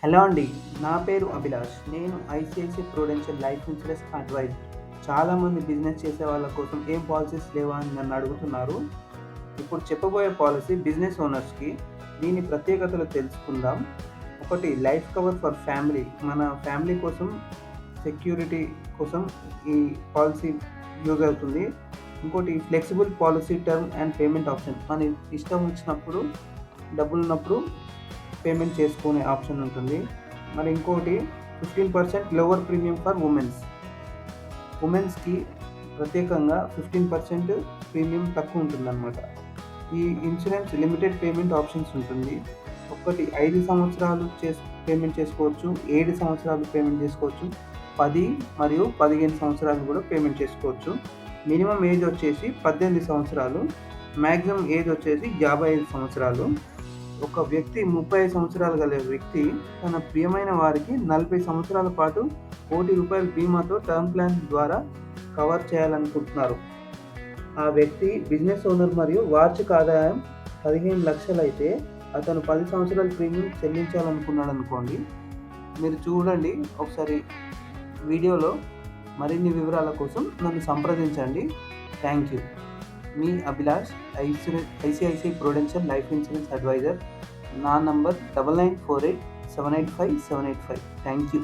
Hello అండి. నా పేరు అభిలాష్. నేను ICICI Prudential Life Insurance advisor. చాలామంది బిజినెస్ చేసే వాళ్ళ కోసం ఏం పాలిసీస్ లేవా అని నన్ను అడుగుతున్నారు. ఇప్పుడు చెప్పబోయే పాలిసీ బిజినెస్ ఓనర్స్‌కి. దీని ప్రత్యేకతలు తెలుసుకుందాం. ఒకటి లైఫ్ కవర్ ఫర్ ఫ్యామిలీ. మన ఫ్యామిలీ కోసం సెక్యూరిటీ కోసం ఈ పాలిసీ యూజ్ అవుతుంది. ఇంకోటి flexible policy term and payment option. మన ఇష్టం వచ్చినప్పుడు డబ్బులున్నప్పుడు పేమెంట్ చేసుకునే ఆప్షన్ ఉంటుంది. మరి ఇంకోటి 15% లోవర్ ప్రీమియం ఫర్ ఉమెన్స్‌కి ప్రత్యేకంగా 15% ప్రీమియం తక్కువ ఉంటుందన్నమాట. ఈ ఇన్సూరెన్స్ లిమిటెడ్ పేమెంట్ ఆప్షన్స్ ఉంటుంది. ఒకటి 5 సంవత్సరాలు పేమెంట్ చేసుకోవచ్చు, 7 సంవత్సరాలు పేమెంట్ చేసుకోవచ్చు, 10 మరియు 15 సంవత్సరాలు కూడా పేమెంట్ చేసుకోవచ్చు. మినిమం ఏజ్ వచ్చేసి 18 సంవత్సరాలు, మ్యాక్సిమం ఏజ్ వచ్చేసి 55 సంవత్సరాలు. ఒక వ్యక్తి 35 సంవత్సరాలు గల వ్యక్తి తన ప్రియమైన వారికి 40 సంవత్సరాల పాటు ₹1,00,00,000 బీమాతో టర్మ్ ప్లాన్ ద్వారా కవర్ చేయాలనుకుంటున్నారు. ఆ వ్యక్తి బిజినెస్ ఓనర్ మరియు వార్షిక ఆదాయం 15 లక్షలు అయితే అతను 10 సంవత్సరాల ప్రీమియం చెల్లించాలనుకున్నాడు అనుకోండి. మీరు చూడండి ఒకసారి వీడియోలో. మరిన్ని వివరాల కోసం నన్ను సంప్రదించండి. Thank you. మీ Abhilash, ICICI Prudential Life Insurance advisor. నా నంబర్ 9948785785. Thank you.